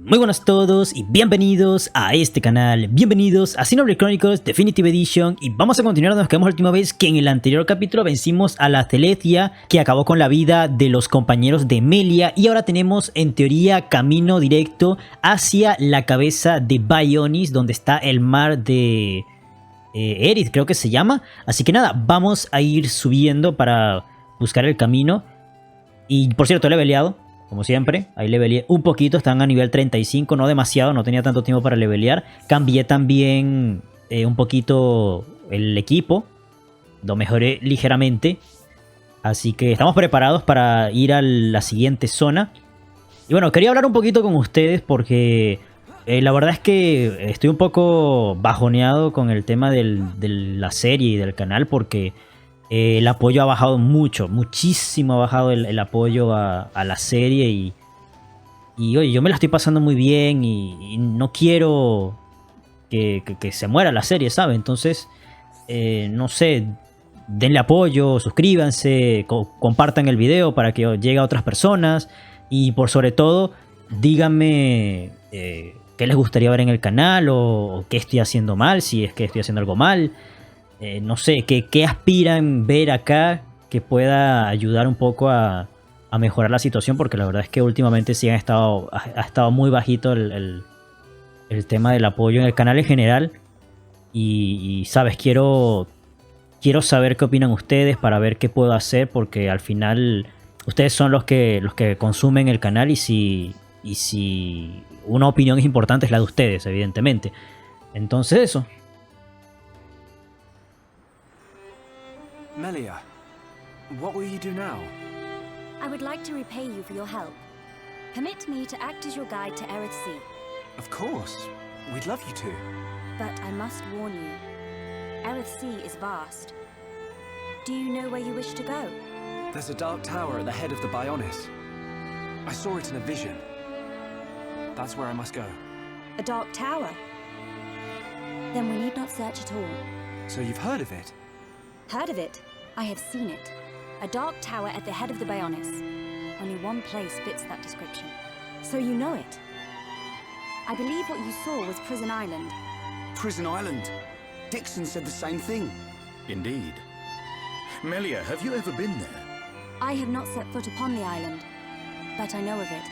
Muy buenas a todos y bienvenidos a este canal, bienvenidos a Xenoblade Chronicles Definitive Edition y vamos a continuar donde nos quedamos la última vez, que en el anterior capítulo vencimos a la Celecia que acabó con la vida de los compañeros de Melia y ahora tenemos en teoría camino directo hacia la cabeza de Bionis, donde está el mar de Erith, creo que se llama. Así que nada, vamos a ir subiendo para buscar el camino. Y por cierto, leveleado, como siempre, ahí leveleé un poquito, están a nivel 35, no demasiado, no tenía tanto tiempo para levelear. Cambié también un poquito el equipo, lo mejoré ligeramente. Así que estamos preparados para ir a la siguiente zona. Y bueno, quería hablar un poquito con ustedes porque la verdad es que estoy un poco bajoneado con el tema de la serie y del canal porque el apoyo ha bajado mucho, muchísimo ha bajado el apoyo a la serie y oye, yo me la estoy pasando muy bien y no quiero que se muera la serie, ¿sabes? Entonces, no sé, denle apoyo, suscríbanse, compartan el video para que llegue a otras personas y por sobre todo, díganme qué les gustaría ver en el canal o qué estoy haciendo mal, si es que estoy haciendo algo mal. No sé, ¿qué aspiran ver acá que pueda ayudar un poco a mejorar la situación? Porque la verdad es que últimamente sí ha estado muy bajito el tema del apoyo en el canal en general. Y sabes, quiero saber qué opinan ustedes para ver qué puedo hacer, porque al final ustedes son los que consumen el canal y si una opinión es importante es la de ustedes, evidentemente. Entonces eso. Melia, what will you do now? I would like to repay you for your help. Permit me to act as your guide to Erith Sea. Of course, we'd love you to. But I must warn you, Erith Sea is vast. Do you know where you wish to go? There's a dark tower at the head of the Bionis. I saw it in a vision. That's where I must go. A dark tower? Then we need not search at all. So you've heard of it? Heard of it? I have seen it. A dark tower at the head of the Bionis. Only one place fits that description. So you know it. I believe what you saw was Prison Island. Prison Island? Dixon said the same thing. Indeed. Melia, have you ever been there? I have not set foot upon the island, but I know of it.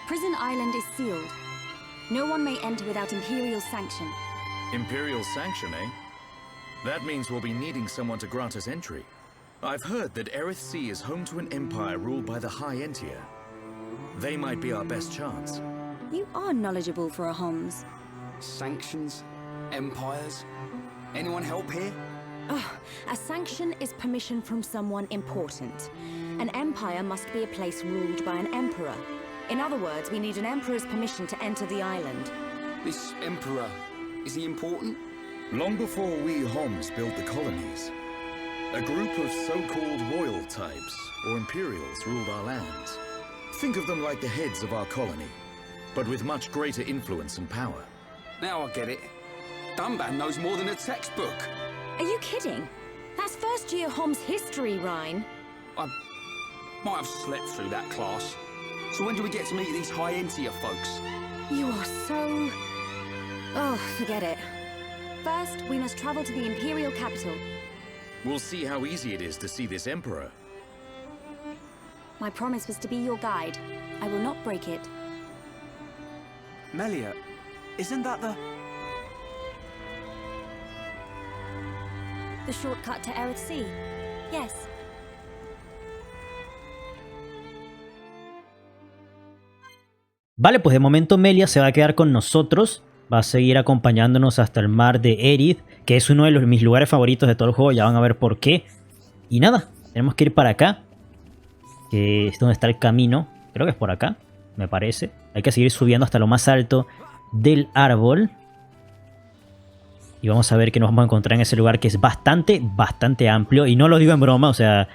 Prison Island is sealed. No one may enter without Imperial sanction. Imperial sanction, eh? That means we'll be needing someone to grant us entry. I've heard that Erith Sea is home to an empire ruled by the High Entia. They might be our best chance. You are knowledgeable for a Homs. Sanctions? Empires? Anyone help here? A sanction is permission from someone important. An empire must be a place ruled by an emperor. In other words, we need an emperor's permission to enter the island. This emperor, is he important? Long before we Homs built the colonies, a group of so-called royal types, or imperials, ruled our lands. Think of them like the heads of our colony, but with much greater influence and power. Now I get it. Dunban knows more than a textbook. Are you kidding? That's first year Homs history, Ryan. I might have slept through that class. So when do we get to meet these High Entia folks? You are so... Oh, forget it. First, we must travel to the Imperial capital. We'll see how easy it is to see this emperor. My promise was to be your guide. I will not break it. Melia, isn't that the... The shortcut to Erith Sea? Yes. Vale, pues de momento Melia se va a quedar con nosotros. Va a seguir acompañándonos hasta el mar de Erith, que es uno de mis lugares favoritos de todo el juego. Ya van a ver por qué. Y nada, tenemos que ir para acá, que es donde está el camino. Creo que es por acá, me parece. Hay que seguir subiendo hasta lo más alto del árbol. Y vamos a ver qué nos vamos a encontrar en ese lugar, que es bastante amplio. Y no lo digo en broma, o sea,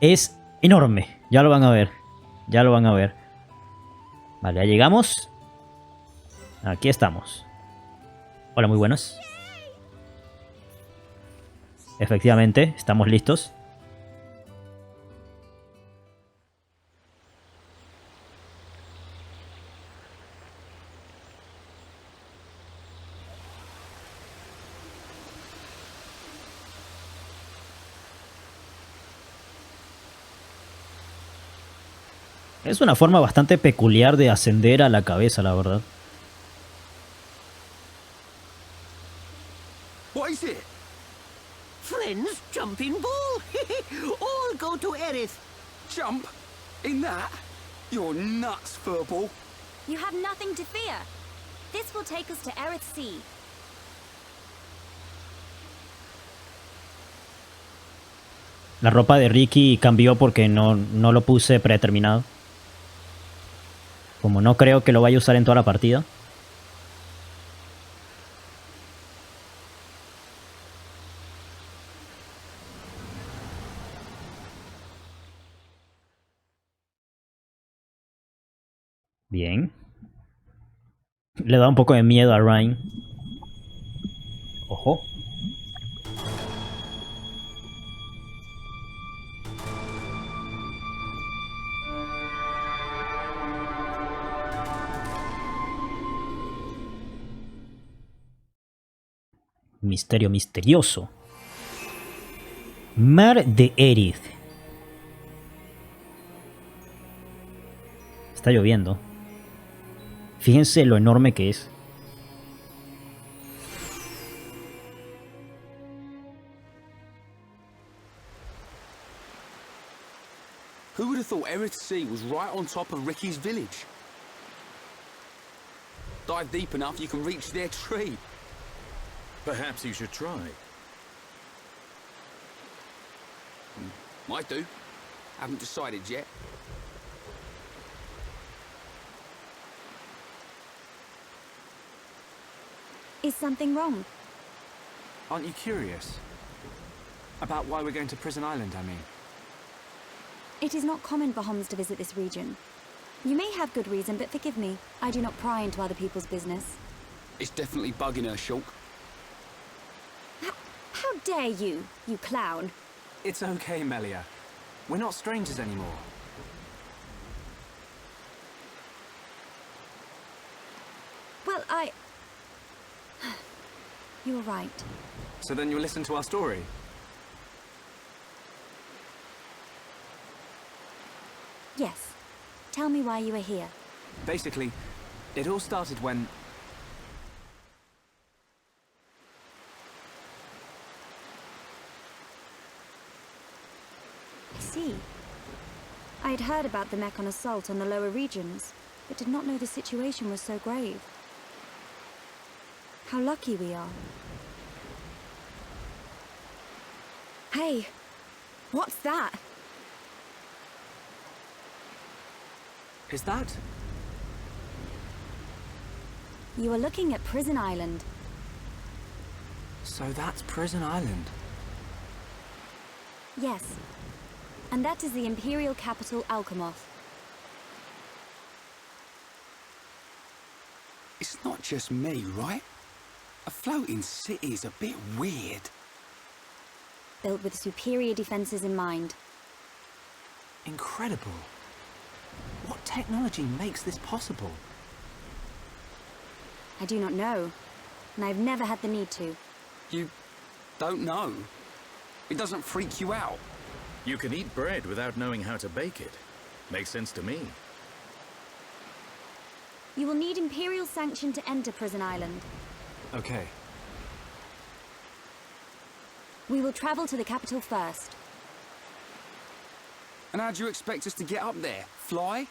es enorme. Ya lo van a ver. Ya lo van a ver. Vale, ya llegamos. Aquí estamos. Hola, muy buenas. Efectivamente, estamos listos. Es una forma bastante peculiar de ascender a la cabeza, la verdad. What is it? Friends, jumping ball. All go to Aerith. Jump? In that? You're nuts, furball. You have nothing to fear. This will take us to Aerith Sea. La ropa de Ricky cambió porque no lo puse predeterminado. Como no creo que lo vaya a usar en toda la partida. Bien. Le da un poco de miedo a Ryan. Ojo. Misterio misterioso. Mar de Aerith. Está lloviendo. Fíjense lo enorme que es. Who would have thought Aerith Sea was right on top of Ricky's village? Dive deep enough, you can reach their tree. Perhaps you should try. Might do. Haven't decided yet. Is something wrong? Aren't you curious? About why we're going to Prison Island, I mean. It is not common for Homs to visit this region. You may have good reason, but forgive me. I do not pry into other people's business. It's definitely bugging her, Shulk. How dare you, you clown? It's okay, Melia. We're not strangers anymore. Well, You're right. So then you'll listen to our story? Yes. Tell me why you are here. Basically, it all started when... I see. I had heard about the Mechon assault on the lower regions, but did not know the situation was so grave. How lucky we are. Hey, what's that? Is that... You are looking at Prison Island. So that's Prison Island. Yes. And that is the Imperial capital, Alchemoth. It's not just me, right? A floating city is a bit weird. Built with superior defenses in mind. Incredible. What technology makes this possible? I do not know, and I've never had the need to. You don't know? It doesn't freak you out? You can eat bread without knowing how to bake it. Makes sense to me. You will need Imperial sanction to enter Prison Island. Okay. We will travel to the capital first. And how do you expect us to get up there? Fly?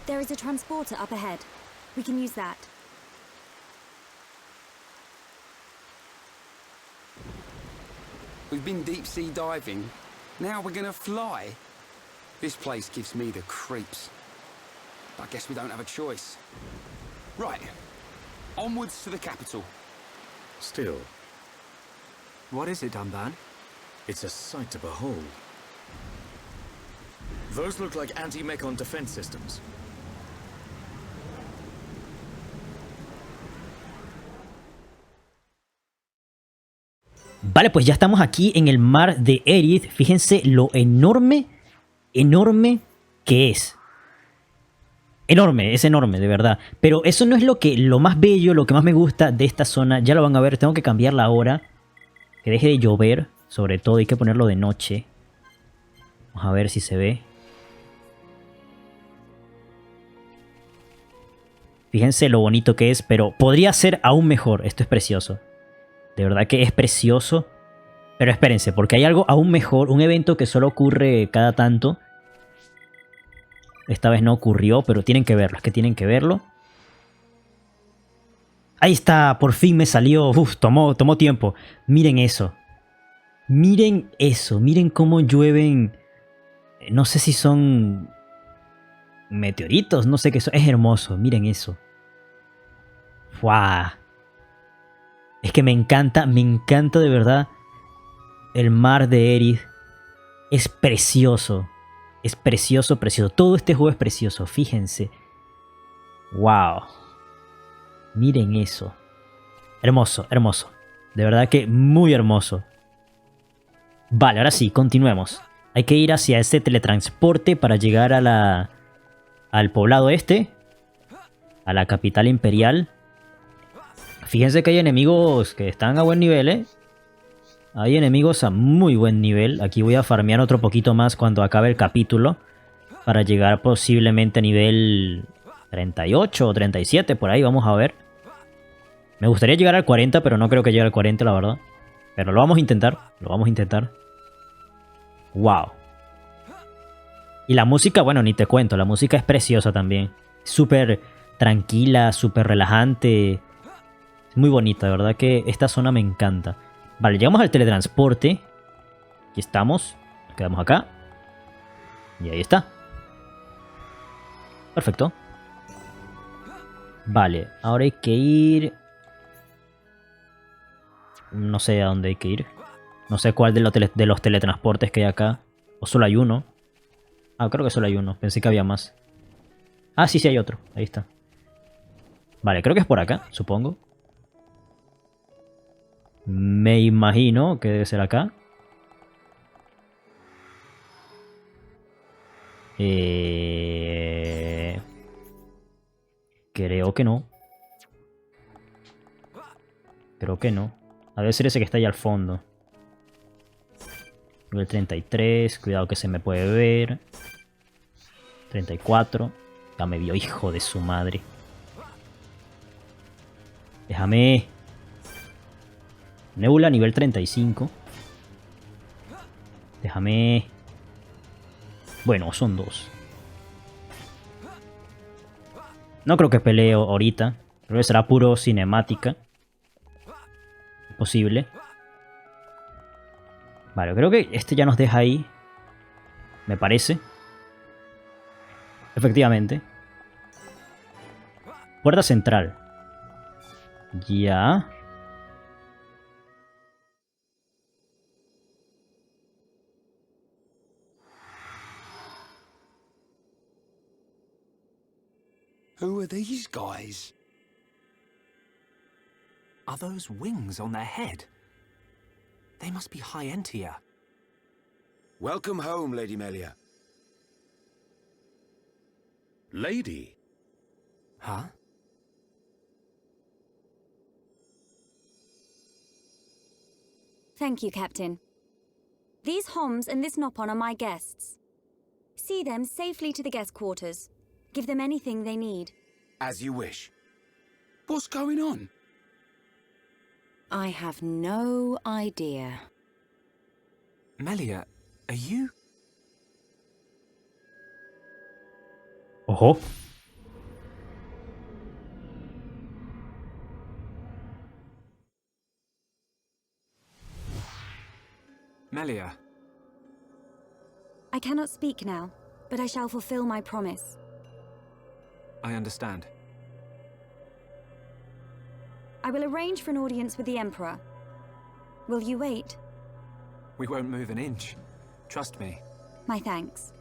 There is a transporter up ahead. We can use that. We've been deep sea diving. Now we're gonna fly. This place gives me the creeps. I guess we don't have a choice. Right. Onwards to the capital. Still, What is it, También? it's a sight to behold. Those look like anti-Mechon defense systems. Vale, pues ya estamos aquí en el mar de Aerith. Fíjense lo enorme que es. Enorme, es enorme, de verdad. Pero eso no es lo más bello, lo que más me gusta de esta zona. Ya lo van a ver, tengo que cambiar la hora. Que deje de llover, sobre todo hay que ponerlo de noche. Vamos a ver si se ve. Fíjense lo bonito que es, pero podría ser aún mejor. Esto es precioso. De verdad que es precioso. Pero espérense, porque hay algo aún mejor. Un evento que solo ocurre cada tanto. Esta vez no ocurrió, pero tienen que verlo. Es que tienen que verlo. Ahí está, por fin me salió. Uf, tomó tiempo. Miren eso. Miren eso. Miren cómo llueven. No sé si son meteoritos. No sé qué son. Es hermoso. Miren eso. ¡Fua! Es que me encanta de verdad. El mar de Erith. Es precioso. Es precioso, precioso. Todo este juego es precioso. Fíjense. ¡Wow! Miren eso. Hermoso, hermoso. De verdad que muy hermoso. Vale, ahora sí, continuemos. Hay que ir hacia ese teletransporte para llegar a al poblado este. A la capital imperial. Fíjense que hay enemigos que están a buen nivel, ¿eh? Hay enemigos a muy buen nivel. Aquí voy a farmear otro poquito más cuando acabe el capítulo. Para llegar posiblemente a nivel 38 o 37, por ahí, vamos a ver. Me gustaría llegar al 40, pero no creo que llegue al 40, la verdad. Pero lo vamos a intentar, lo vamos a intentar. ¡Wow! Y la música, bueno, ni te cuento, la música es preciosa también. Súper tranquila, súper relajante. Muy bonita, de verdad que esta zona me encanta. Vale, llegamos al teletransporte. Aquí estamos, nos quedamos acá. Y ahí está. Perfecto. Vale, ahora hay que ir... No sé a dónde hay que ir. No sé cuál de los teletransportes que hay acá. O solo hay uno. Ah, creo que solo hay uno. Pensé que había más. Ah, sí, sí hay otro. Ahí está. Vale, creo que es por acá, supongo. Me imagino que debe ser acá. Creo que no. Creo que no. A ver si ese que está ahí al fondo. Nivel 33. Cuidado que se me puede ver. 34. Ya me vio, hijo de su madre. Déjame. Nebula nivel 35. Déjame. Bueno, son dos. No creo que pelee ahorita. Creo que será puro cinemática. Posible. Vale, creo que este ya nos deja ahí. Me parece. Efectivamente. Puerta central. Ya. Who are these guys? Are those wings on their head? They must be high Entia. Welcome home, Lady Melia. Lady? Huh? Thank you, Captain. These Homs and this Nopon are my guests. See them safely to the guest quarters. Give them anything they need. As you wish. What's going on? I have no idea. Melia, are you? Ojo. Melia, I cannot speak now, but I shall fulfill my promise. I understand. I will arrange for an audience with the Emperor. Will you wait? We won't move an inch. Trust me. My thanks.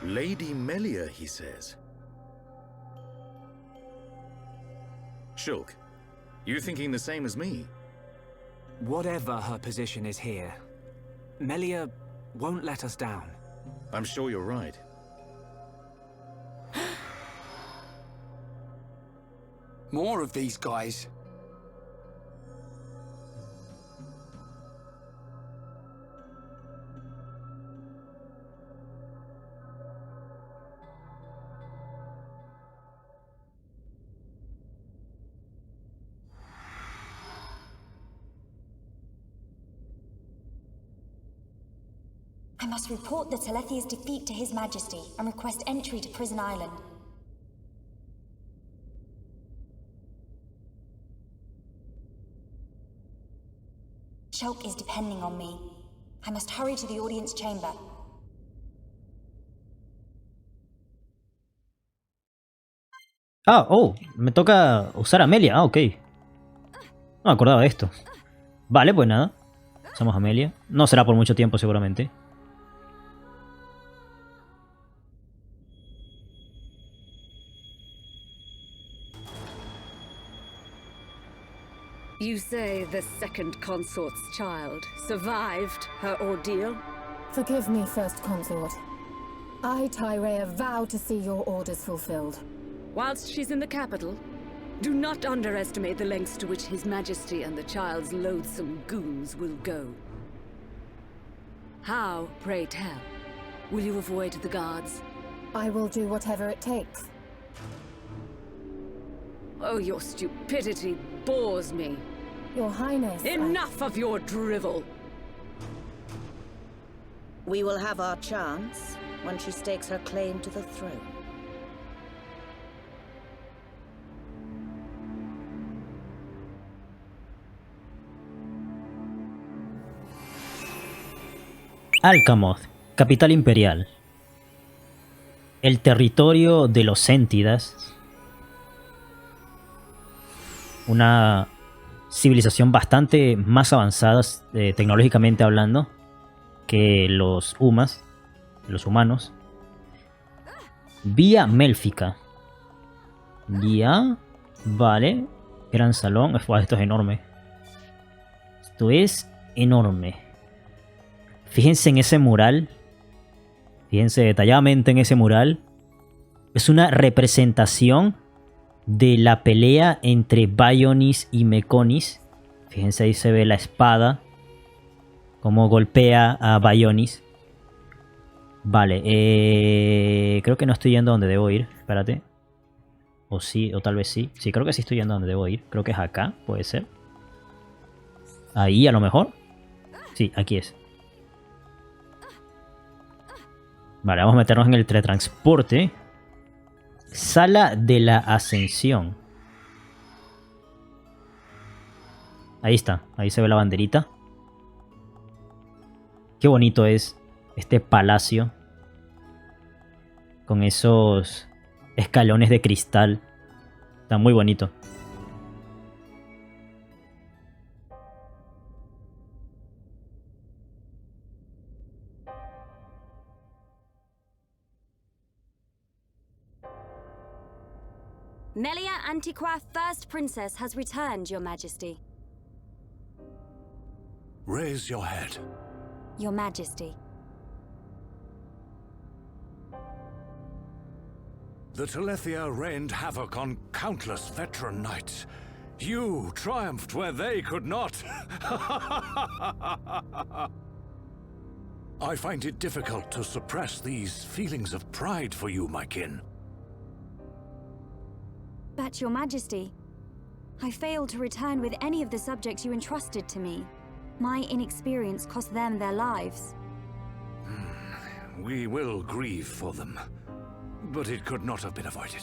Lady Melia, he says. Shulk, you thinking the same as me? Whatever her position is here, Melia won't let us down. I'm sure you're right. More of these guys. I must report the Telethia's defeat to His Majesty and request entry to Prison Island. Shulk is depending on me. I must hurry to the audience chamber. Ah, oh, me toca usar a Melia. Ah, ok. No me acordaba de esto. Vale, pues nada. Usamos a Melia. No será por mucho tiempo seguramente. You say the second consort's child survived her ordeal? Forgive me, First Consort. I, Tyrea, vow to see your orders fulfilled. Whilst she's in the capital, do not underestimate the lengths to which His Majesty and the child's loathsome goons will go. How, pray tell, will you avoid the guards? I will do whatever it takes. Oh, your stupidity bores me. Your Highness, Enough of your drivel! We will have our chance when she stakes her claim to the throne. Alcamoth, capital imperial. El territorio de los Séntidas. Una civilización bastante más avanzada tecnológicamente hablando que los humas, los humanos. Vía Mélfica. Ya, vale. Gran salón. Esto es enorme. Esto es enorme. Fíjense en ese mural. Fíjense detalladamente en ese mural. Es una representación de la pelea entre Bionis y Meconis. Fíjense, ahí se ve la espada. Cómo golpea a Bionis. Vale, creo que no estoy yendo a donde debo ir. Espérate. O sí, o tal vez sí. Sí, creo que sí estoy yendo a donde debo ir. Creo que es acá, puede ser. Ahí a lo mejor. Sí, aquí es. Vale, vamos a meternos en el teletransporte. Sala de la Ascensión. Ahí está, ahí se ve la banderita. Qué bonito es este palacio. Con esos escalones de cristal. Está muy bonito. Melia Antiqua, First Princess, has returned, Your Majesty. Raise your head. Your Majesty. The Telethia rained havoc on countless veteran knights. You triumphed where they could not. I find it difficult to suppress these feelings of pride for you, my kin. But, Your Majesty, I failed to return with any of the subjects you entrusted to me. My inexperience cost them their lives. We will grieve for them, but it could not have been avoided.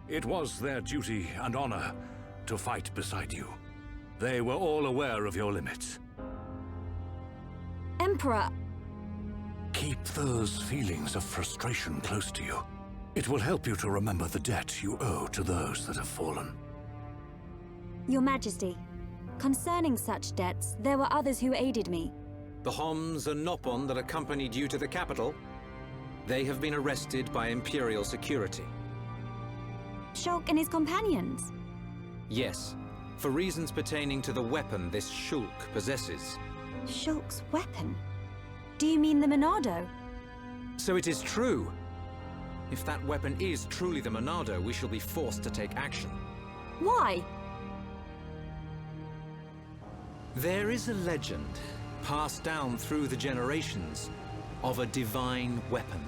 It was their duty and honor to fight beside you. They were all aware of your limits. Emperor! Keep those feelings of frustration close to you. It will help you to remember the debt you owe to those that have fallen. Your Majesty, concerning such debts, there were others who aided me. The Homs and Nopon that accompanied you to the capital, they have been arrested by Imperial security. Shulk and his companions? Yes, for reasons pertaining to the weapon this Shulk possesses. Shulk's weapon? Do you mean the Monado? So it is true. If that weapon is truly the Monado, we shall be forced to take action. Why? There is a legend, passed down through the generations, of a divine weapon,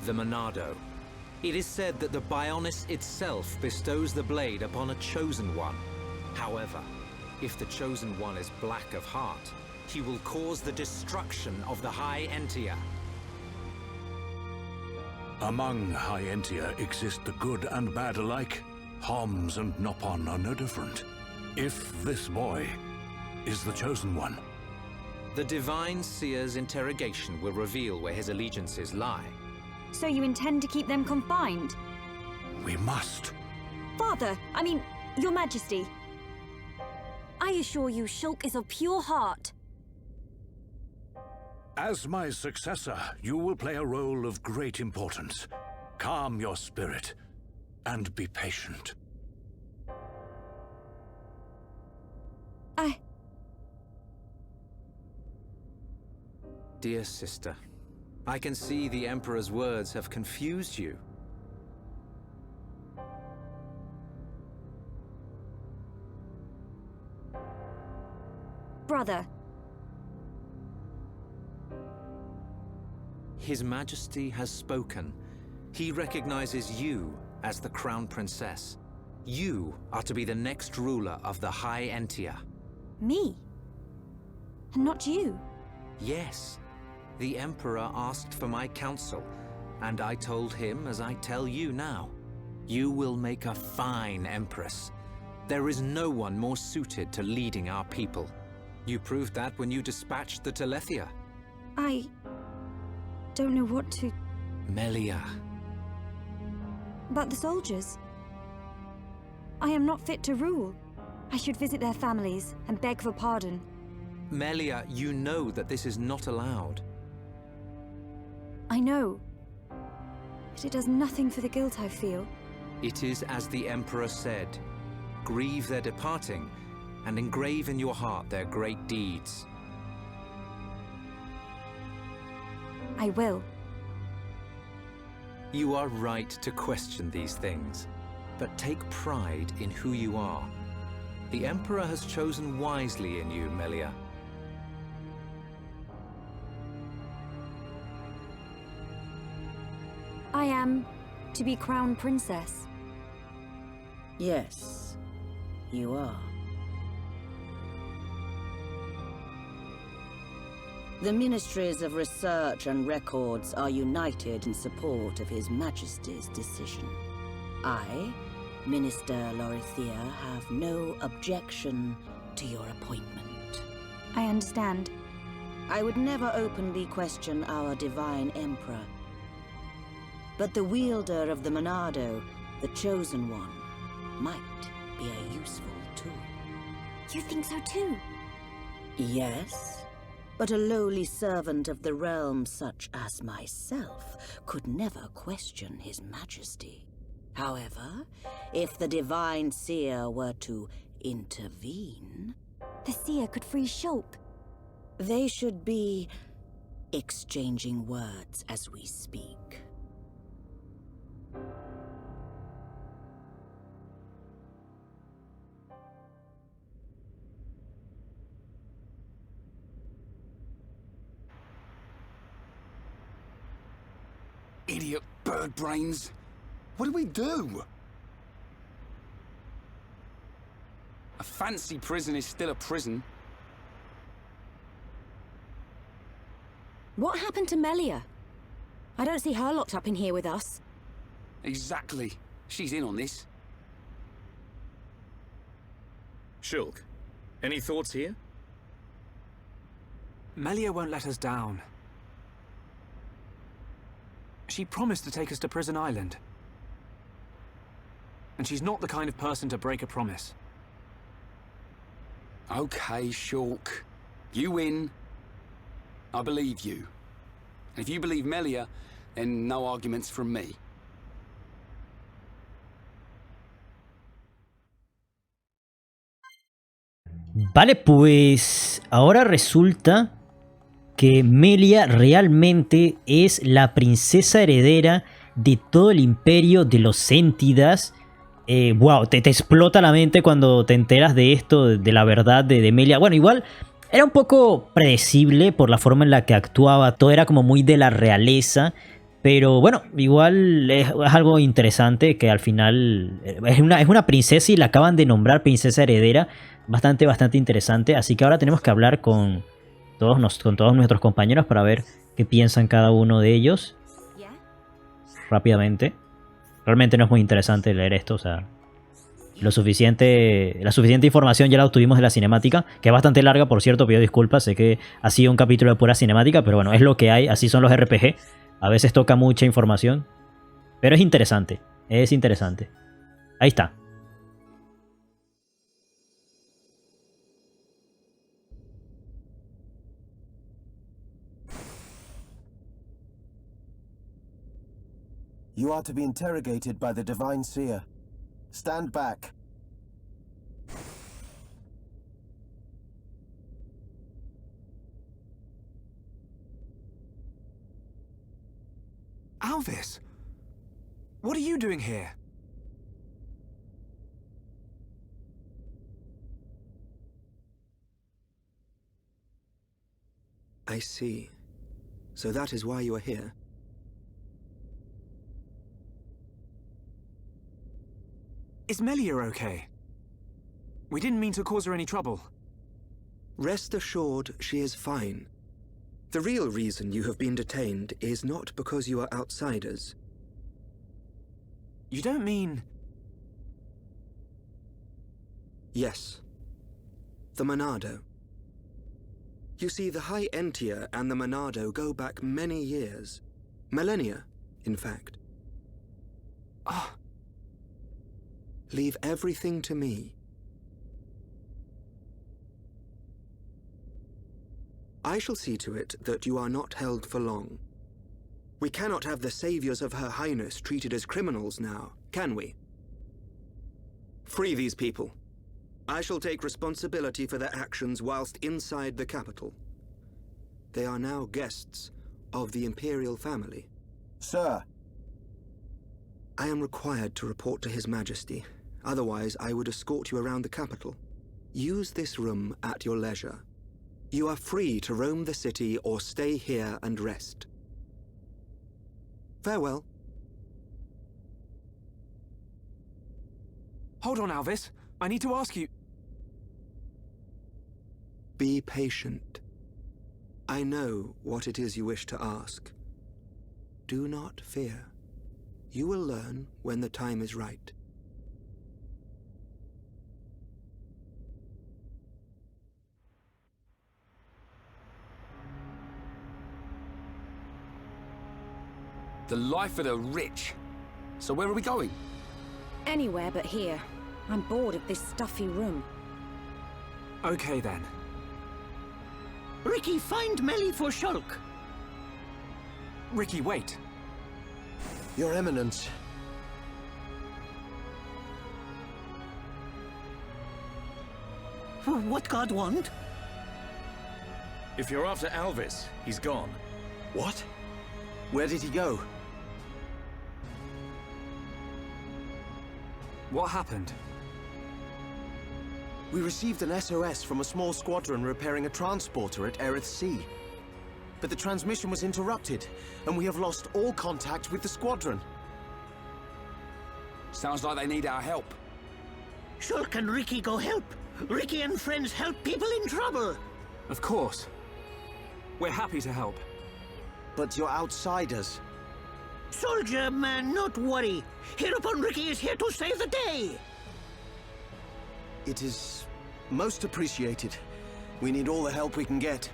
the Monado. It is said that the Bionis itself bestows the blade upon a chosen one. However, if the chosen one is black of heart, he will cause the destruction of the High Entia. Among High Entia exist the good and bad alike. Homs and Nopon are no different. If this boy is the chosen one. The Divine Seer's interrogation will reveal where his allegiances lie. So you intend to keep them confined? We must. Father, I mean, Your Majesty. I assure you, Shulk is of pure heart. As my successor, you will play a role of great importance. Calm your spirit and be patient. Dear sister, I can see the Emperor's words have confused you. Brother. His Majesty has spoken. He recognizes you as the Crown Princess. You are to be the next ruler of the High Entia. Me? And not you? Yes. The Emperor asked for my counsel, and I told him as I tell you now. You will make a fine Empress. There is no one more suited to leading our people. You proved that when you dispatched the Telethia. I don't know what to... Melia. But the soldiers. I am not fit to rule. I should visit their families and beg for pardon. Melia, you know that this is not allowed. I know. But it does nothing for the guilt I feel. It is as the Emperor said. Grieve their departing, and engrave in your heart their great deeds. I will. You are right to question these things, but take pride in who you are. The Emperor has chosen wisely in you, Melia. I am to be Crown Princess. Yes, you are. The Ministries of Research and Records are united in support of His Majesty's decision. I, Minister Lorithia, have no objection to your appointment. I understand. I would never openly question our Divine Emperor. But the wielder of the Monado, the Chosen One, might be a useful tool. You think so too? Yes, but a lowly servant of the realm such as myself could never question His Majesty. However, if the Divine Seer were to intervene... The Seer could free Shulk. They should be exchanging words as we speak. Idiot bird brains. What do we do? A fancy prison is still a prison. What happened to Melia? I don't see her locked up in here with us. Exactly. She's in on this. Shulk, any thoughts here? Melia won't let us down. She promised to take us to Prison Island. And she's not the kind of person to break a promise. Okay, Shulk. You win. I believe you. And if you believe Melia, then no arguments from me. Vale, pues ahora resulta que Melia realmente es la princesa heredera de todo el imperio de los Séntidas. Wow, te explota la mente cuando te enteras de esto, de la verdad de Melia. Bueno, igual era un poco predecible por la forma en la que actuaba. Todo era como muy de la realeza. Pero bueno, igual es algo interesante que al final es una princesa y la acaban de nombrar princesa heredera. Bastante interesante. Así que ahora tenemos que hablar con todos nuestros compañeros para ver qué piensan cada uno de ellos. rápidamente. Realmente no es muy interesante leer esto, o sea, la suficiente información ya la obtuvimos de la cinemática, que es bastante larga, por cierto, pido disculpas, sé que ha sido un capítulo de pura cinemática, pero bueno, es lo que hay, así son los RPG, a veces toca mucha información, pero es interesante, Ahí está. You are to be interrogated by the Divine Seer. Stand back. Alvis! What are you doing here? I see. So that is why you are here. Is Melia okay? We didn't mean to cause her any trouble. Rest assured, she is fine. The real reason you have been detained is not because you are outsiders. You don't mean... Yes. The Monado. You see, the High Entia and the Monado go back many years. Millennia, in fact. Ah. Leave everything to me. I shall see to it that you are not held for long. We cannot have the saviors of Her Highness treated as criminals now, can we? Free these people. I shall take responsibility for their actions whilst inside the capital. They are now guests of the Imperial family. Sir. I am required to report to His Majesty. Otherwise, I would escort you around the capital. Use this room at your leisure. You are free to roam the city or stay here and rest. Farewell. Hold on, Alvis. I need to ask you... Be patient. I know what it is you wish to ask. Do not fear. You will learn when the time is right. The life of the rich. So where are we going? Anywhere but here. I'm bored of this stuffy room. Okay then. Ricky, find Melia for Shulk. Ricky, wait. Your Eminence. What God want? If you're after Alvis, he's gone. What? Where did he go? What happened? We received an SOS from a small squadron repairing a transporter at Aerith Sea. But the transmission was interrupted, and we have lost all contact with the squadron. Sounds like they need our help. Shulk and Ricky go help. Ricky and friends help people in trouble. Of course. We're happy to help. But you're outsiders. Soldier man, not worry. Hereupon Ricky is here to save the day. It is most appreciated. We need all the help we can get.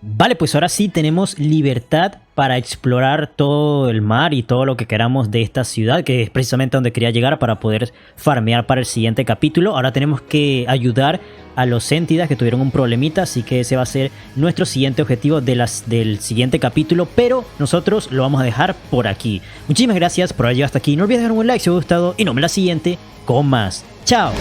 Vale, pues ahora sí tenemos libertad para explorar todo el mar y todo lo que queramos de esta ciudad, que es precisamente donde quería llegar para poder farmear para el siguiente capítulo. Ahora tenemos que ayudar a los Séntidas que tuvieron un problemita, así que ese va a ser nuestro siguiente objetivo del siguiente capítulo, pero nosotros lo vamos a dejar por aquí. Muchísimas gracias por haber llegado hasta aquí, no olvides dejar un like si os ha gustado y nos vemos en la siguiente con más. ¡Chao!